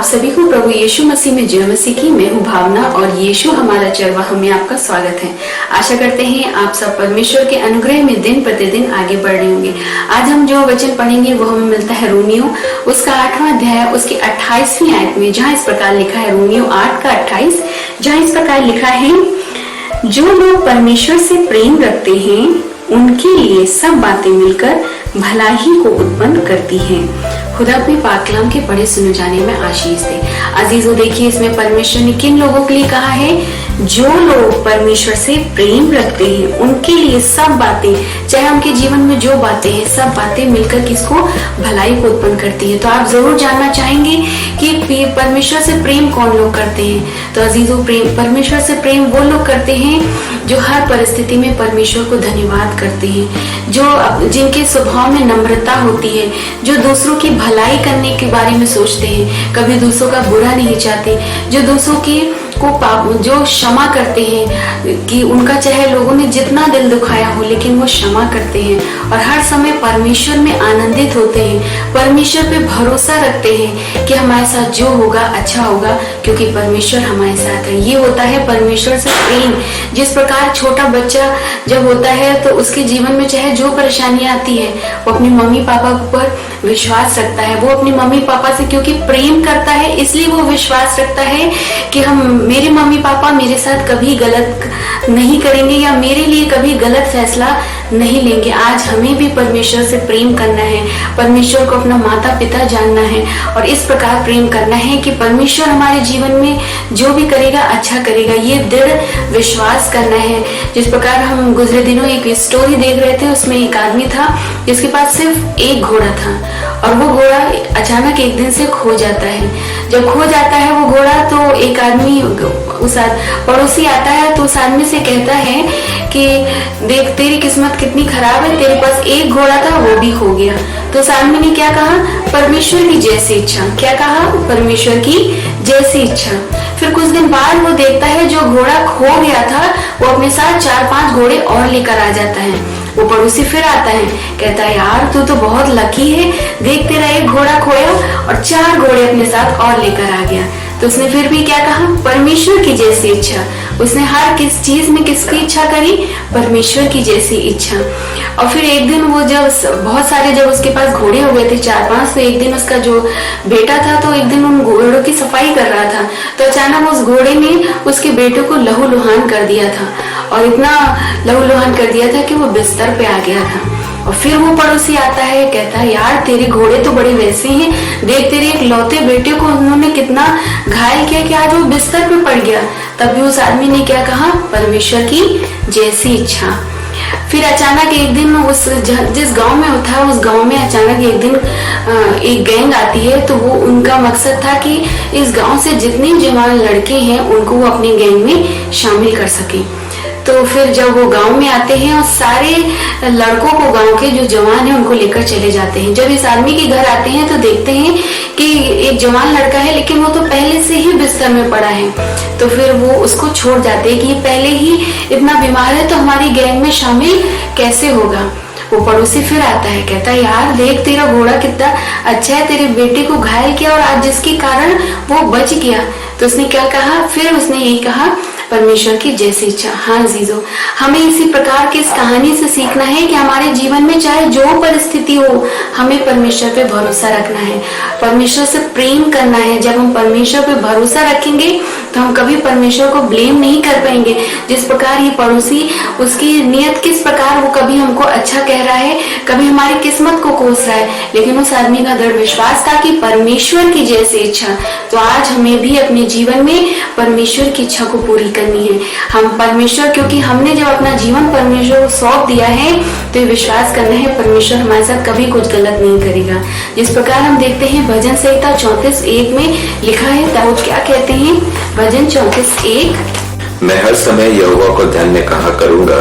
सभी को प्रभु यीशु मसीह में जय मसीह की। मैं हूँ भावना और यीशु हमारा चरवाहा में आपका स्वागत है। आशा करते हैं आप सब परमेश्वर के अनुग्रह में दिन प्रतिदिन आगे बढ़ रहे होंगे। आज हम जो वचन पढ़ेंगे वो हमें मिलता है रोमियो उसका 8वां अध्याय उसकी 28वीं आयत में, जहाँ इस प्रकार लिखा है। रोमियो 8 का 28, जहाँ इस प्रकार लिखा है, जो लोग परमेश्वर से प्रेम रखते हैं उनके लिए सब बातें मिलकर भलाई को उत्पन्न करती हैं। खुदा अपने पाक कलाम के पढ़े सुने जाने में आशीष दे। अजीजों, देखिए इसमें परमेश्वर ने किन लोगों के लिए कहा है? जो लोग परमेश्वर से प्रेम रखते हैं उनके लिए सब बातें, चाहे उनके जीवन में जो बातें हैं, सब बातें मिलकर किसको? भलाई को उत्पन्न करती है। तो आप जरूर जानना चाहेंगे कि परमेश्वर से प्रेम कौन लोग करते हैं। तो अजीजों, परमेश्वर से प्रेम वो लोग करते हैं जो हर परिस्थिति में परमेश्वर को धन्यवाद करते हैं, जो जिनके स्वभाव में नम्रता होती है, जो दूसरों की भलाई करने के बारे में सोचते हैं, कभी दूसरों का बुरा नहीं चाहते, जो दूसरों की को जो क्षमा करते हैं कि उनका चाहे लोगों ने जितना दिल दुखाया हो लेकिन वो क्षमा करते हैं और हर समय परमेश्वर में आनंदित होते हैं, परमेश्वर पे भरोसा रखते हैं कि हमारे साथ जो होगा अच्छा होगा क्योंकि परमेश्वर हमारे साथ है। ये होता है परमेश्वर से प्रेम। जिस प्रकार छोटा बच्चा जब होता है तो उसके जीवन में चाहे जो परेशानियां आती है वो अपने मम्मी पापा पर विश्वास रखता है। वो अपने मम्मी पापा से क्योंकि प्रेम करता है इसलिए वो विश्वास रखता है कि मेरे मम्मी पापा मेरे साथ कभी गलत नहीं करेंगे या मेरे लिए कभी गलत फैसला नहीं लेंगे। आज हमें भी परमेश्वर से प्रेम करना है, परमेश्वर को अपना माता पिता जानना है और इस प्रकार प्रेम करना है कि परमेश्वर हमारे जीवन में जो भी करेगा अच्छा करेगा, ये दृढ़ विश्वास करना है। जिस प्रकार हम गुजरे दिनों एक स्टोरी देख रहे थे, उसमें एक आदमी था जिसके पास सिर्फ एक घोड़ा था और वो घोड़ा अचानक एक दिन से खो जाता है। जब खो जाता है वो घोड़ा तो एक आदमी उस पड़ोसी आता है तो उस आदमी से कहता है कि देख तेरी किस्मत कितनी खराब है, तेरे पास एक घोड़ा था वो भी खो गया। तो उस आदमी ने क्या कहा? परमेश्वर की जैसी इच्छा। क्या कहा? परमेश्वर की जैसी इच्छा। फिर कुछ दिन बाद वो देखता है जो घोड़ा खो गया था वो अपने साथ 4-5 घोड़े और लेकर आ जाता है। वो पड़ोसी फिर आता है, कहता है यार तू तो बहुत लकी है, देख तेरा एक घोड़ा खोया और 4 घोड़े अपने साथ और लेकर आ गया। तो उसने फिर भी क्या कहा? परमेश्वर की जैसी इच्छा। उसने हर किस चीज में किसकी इच्छा करी? परमेश्वर की जैसी इच्छा। और फिर एक दिन वो जब बहुत सारे जब उसके पास घोड़े हो गए थे 4-5, तो एक दिन उसका जो बेटा था तो एक दिन उन घोड़ों की सफाई कर रहा था तो अचानक उस घोड़े ने उसके बेटे को लहूलुहान कर दिया था और इतना लहूलुहान कर दिया था कि वो बिस्तर पे आ गया था। और फिर वो पड़ोसी आता है, कहता है यार तेरे घोड़े तो बड़े वैसे हैं, देख तेरे एक लौते बेटे को उन्होंने कितना घायल किया कि आज वो बिस्तर पे पड़ गया। तब भी उस आदमी ने क्या कहा? परमेश्वर की जैसी इच्छा। फिर अचानक एक दिन उस जिस गांव में होता है उस गांव में अचानक एक दिन एक गैंग आती है। तो वो उनका मकसद था कि इस गांव से जितने जवान लड़के हैं उनको वो अपनी गैंग में शामिल कर सके। तो फिर जब वो गांव में आते हैं और सारे लड़कों को गांव के जो जवान हैं उनको लेकर चले जाते हैं। जब इस आदमी के घर आते हैं तो देखते हैं कि एक जवान लड़का है लेकिन वो तो पहले से ही बिस्तर में पड़ा है। तो फिर वो उसको छोड़ जाते हैं कि ये पहले ही इतना बीमार है तो हमारी गैंग में शामिल कैसे होगा। वो पड़ोसी फिर आता है, कहता है यार देख तेरा घोड़ा कितना अच्छा है, तेरे बेटे को घायल किया और आज जिसके कारण वो बच गया। तो उसने क्या कहा? फिर उसने यही कहा परमेश्वर की जैसी इच्छा। हाँ जीजो, हमें इसी प्रकार की इस कहानी से सीखना है कि हमारे जीवन में चाहे जो परिस्थिति हो हमें परमेश्वर पे भरोसा रखना है, परमेश्वर से प्रेम करना है। जब हम परमेश्वर पे भरोसा रखेंगे तो हम कभी परमेश्वर को ब्लेम नहीं कर पाएंगे। जिस प्रकार ये पड़ोसी, उसकी नियत किस प्रकार, वो कभी हमको अच्छा कह रहा है, कभी हमारी किस्मत को कोस रहा है, लेकिन उस आदमी का दृढ़ विश्वास था कि परमेश्वर की जैसी इच्छा। तो आज हमें भी अपने जीवन में परमेश्वर की इच्छा को पूरी करनी है। हम परमेश्वर, क्योंकि हमने जब अपना जीवन परमेश्वर को सौंप दिया है तो ये विश्वास करना है परमेश्वर हमारे साथ कभी कुछ गलत नहीं करेगा। जिस प्रकार हम देखते हैं भजन संहिता 34:1 में लिखा है, दाऊद क्या कहते हैं? भजन 34:1, मैं हर समय यहोवा को धन्य कहा करूंगा,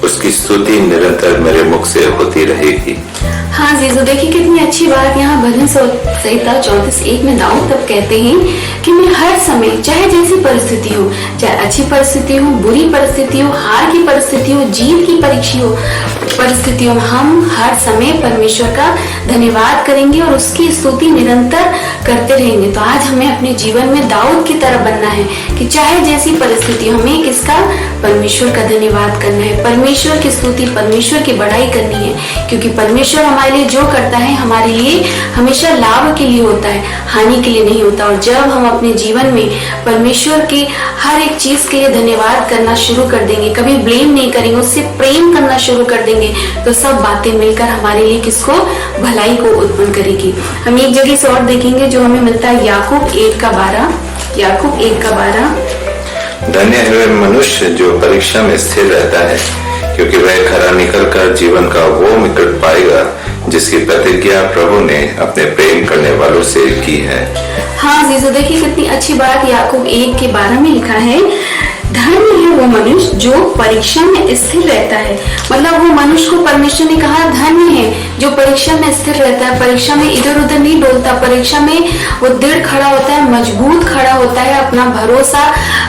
उसकी स्तुति निरंतर मेरे मुख से होती रहेगी। हाँ जीजू, देखिए कितनी अच्छी बात यहाँ भजन संहिता 34:1 में दाऊद तब कहते हैं कि मैं हर समय, चाहे जैसी परिस्थिति हो, चाहे अच्छी परिस्थिति हो, बुरी परिस्थिति हो, हार की परिस्थिति हो, जीत की परिस्थितियों में हम हर समय परमेश्वर का धन्यवाद करेंगे और उसकी स्तुति निरंतर करते रहेंगे। तो आज हमें अपने जीवन में दाऊद की तरह बनना है कि चाहे जैसी परिस्थिति, हमें किसका, परमेश्वर का धन्यवाद करना है, परमेश्वर की स्तुति, परमेश्वर की बड़ाई करनी है, क्योंकि परमेश्वर हमारे लिए जो करता है हमारे लिए हमेशा लाभ के लिए होता है, हानि के लिए नहीं होता। और जब हम अपने जीवन में परमेश्वर के हर एक चीज के लिए धन्यवाद करना शुरू कर देंगे, कभी ब्लेम नहीं करेंगे, उससे प्रेम करना शुरू कर देंगे, तो सब बातें मिलकर हमारे लिए किसको, भलाई को उत्पन्न करेगी। हम एक जगह से और देखेंगे जो हमें मिलता है याकूब 1:12। याकूब 1:12। धन्य है वह मनुष्य जो परीक्षा में स्थिर रहता है, क्योंकि वह खरा निकलकर जीवन का वो निकट पाएगा जिसकी प्रतिज्ञा प्रभु ने अपने प्रेम करने वालों से की है। हाँ जीजू, देखिए कितनी अच्छी बात याकूब 1:12 में लिखा है, धन्य है वो मनुष्य जो परीक्षा में स्थिर रहता है। मतलब वो मनुष्य को परमेश्वर ने कहा धन्य है जो परीक्षा में स्थिर रहता है, परीक्षा में इधर उधर नहीं डोलता, परीक्षा में वो दृढ़ खड़ा होता है, मजबूत खड़ा होता है, अपना भरोसा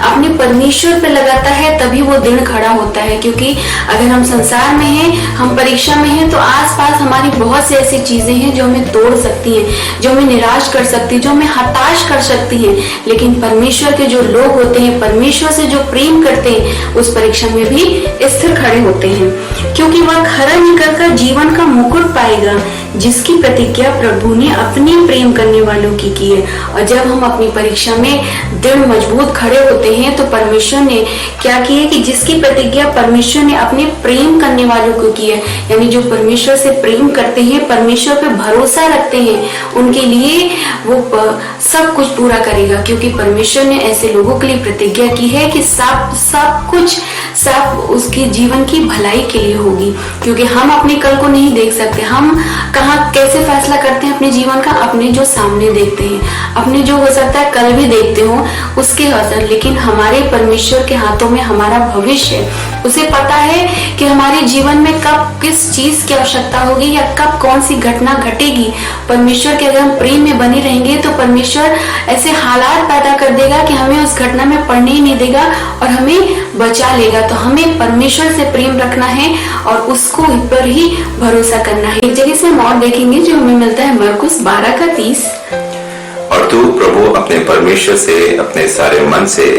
अपने परमेश्वर पे लगाता है, तभी वो दृढ़ खड़ा होता है। क्योंकि अगर हम संसार में हैं, हम परीक्षा में हैं, तो आसपास हमारी बहुत सी ऐसी चीजें हैं जो हमें तोड़ सकती हैं, जो हमें निराश कर सकती है, जो हमें हताश कर सकती हैं। लेकिन परमेश्वर के जो लोग होते हैं, परमेश्वर से जो प्रेम करते हैं, उस परीक्षा में भी स्थिर खड़े होते हैं, क्योंकि वह खरा निकलकर जीवन का मुकुट पाएगा जिसकी प्रतिज्ञा प्रभु ने अपने प्रेम करने वालों की है। और जब हम अपनी परीक्षा में दृढ़ मजबूत खड़े होते हैं तो परमेश्वर ने क्या किया कि जिसकी प्रतिज्ञा परमेश्वर ने अपने प्रेम करने वालों को की है, यानी जो परमेश्वर से प्रेम करते हैं, परमेश्वर पे भरोसा रखते हैं, उनके लिए वो सब कुछ पूरा करेगा। क्योंकि परमेश्वर ने ऐसे लोगों के लिए प्रतिज्ञा की है कि सब कुछ उसके जीवन की भलाई के लिए होगी। क्योंकि हम अपने कल को नहीं देख सकते, हम कहाँ कैसे फैसला करते हैं अपने जीवन का, अपने जो सामने देखते हैं, अपने जो हो सकता है कल भी देखते हो उसके असर, लेकिन हमारे परमेश्वर के हाथों में हमारा भविष्य है। उसे पता है कि हमारे जीवन में कब किस चीज की आवश्यकता होगी या कब कौन सी घटना घटेगी। परमेश्वर के अगर हम प्रेम में बने रहेंगे तो परमेश्वर ऐसे हालात पैदा कर देगा कि हमें उस घटना में पड़ने ही नहीं देगा और हमें बचा लेगा। तो हमें परमेश्वर से प्रेम रखना है और उसको पर ही भरोसा करना है। एक जगह से हम और देखेंगे जो हमें मिलता है मरकुस 12:30। और तू प्रभु अपने परमेश्वर से अपने सारे मन से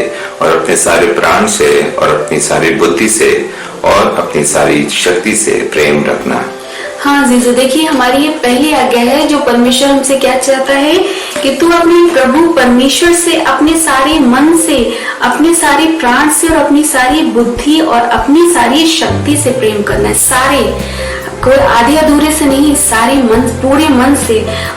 और अपने सारे प्राण से और अपनी सारी बुद्धि से और अपनी सारी शक्ति से प्रेम रखना। हाँ जीजू, देखिए हमारी ये पहली आज्ञा है जो परमेश्वर हमसे क्या चाहता है कि तू अपने प्रभु परमेश्वर से अपने सारे मन से, अपने सारे प्राण से और अपनी सारी बुद्धि और अपनी सारी शक्ति से प्रेम करना है। सारे, कोई आधे अधूरे से नहीं, सारे मन, पूरे मन से,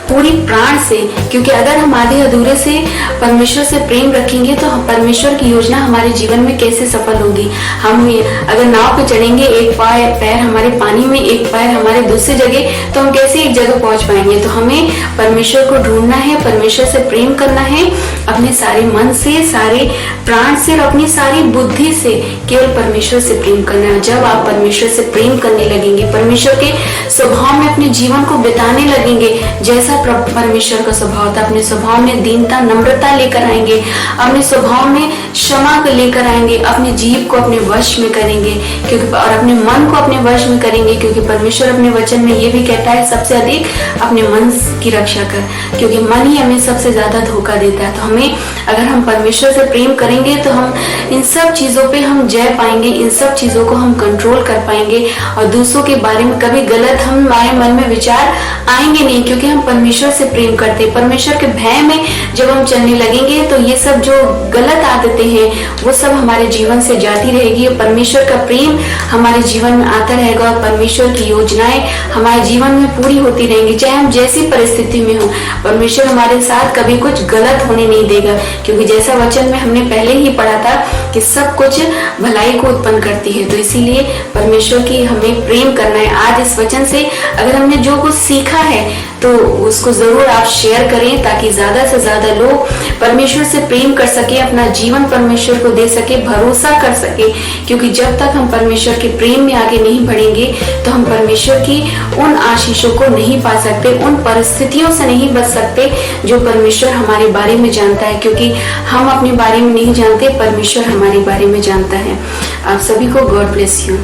पूरी प्राण से। क्योंकि अगर हम आधे अधूरे से परमेश्वर से प्रेम रखेंगे तो परमेश्वर की योजना हमारे जीवन में कैसे सफल होगी। हम अगर नाव पे चढ़ेंगे, एक पैर हमारे पानी में, एक पैर हमारे दूसरी जगह, तो हम कैसे एक जगह पहुंच पाएंगे। तो हमें परमेश्वर को ढूंढना है, परमेश्वर से प्रेम करना है, अपने सारे मन से, सारे प्राण से और अपनी सारी बुद्धि से केवल परमेश्वर से प्रेम करना है। जब आप परमेश्वर से प्रेम करने लगेंगे, परमेश्वर के स्वभाव में अपने जीवन को बिताने लगेंगे जैसा परमेश्वर का स्वभाव था, अपने स्वभाव में दीनता, नम्रता लेकर आएंगे, अपने स्वभाव में क्षमा को लेकर आएंगे, अपने जीव को अपने वश में करेंगे, क्योंकि और अपने मन को अपने वश में करेंगे। क्योंकि परमेश्वर अपने वचन में ये भी कहता है सबसे अधिक अपने मन की रक्षा कर, क्योंकि मन ही हमें सबसे ज्यादा धोखा देता है। तो हमें, अगर हम परमेश्वर से प्रेम करेंगे तो हम इन सब चीजों पे हम जय पाएंगे, इन सब चीजों को हम कंट्रोल कर पाएंगे और दूसरों के बारे में कभी गलत हमारे मन में विचार आएंगे नहीं, क्योंकि हम परमेश्वर से प्रेम करते हैं। परमेश्वर के भय में जब हम चलने लगेंगे तो ये सब जो गलत आदतें हैं वो सब हमारे जीवन से जाती रहेगी। परमेश्वर का प्रेम हमारे जीवन में आता रहेगा और परमेश्वर की योजनाएं हमारे जीवन में पूरी होती रहेंगी, चाहे हम जैसी परिस्थिति में हो। परमेश्वर हमारे साथ कभी कुछ गलत होने नहीं देगा, क्योंकि जैसा वचन में हमने पहले ही पढ़ा था कि सब कुछ भलाई को उत्पन्न करती है। तो इसीलिए परमेश्वर की हमें प्रेम करना है। आज इस वचन से अगर हमने जो कुछ सीखा है, तो उसको जरूर आप शेयर करें ताकि ज्यादा से ज्यादा लोग परमेश्वर से प्रेम कर सके, अपना जीवन परमेश्वर को दे सके, भरोसा कर सके। क्योंकि जब तक हम परमेश्वर के प्रेम में आगे नहीं बढ़ेंगे तो हम परमेश्वर की उन आशीषों को नहीं पा सकते, उन परिस्थितियों से नहीं बच सकते जो परमेश्वर हमारे बारे में जानता है। क्योंकि हम अपने बारे में नहीं जानते, परमेश्वर हमारे बारे में जानता है। आप सभी को गॉड ब्लेस यू।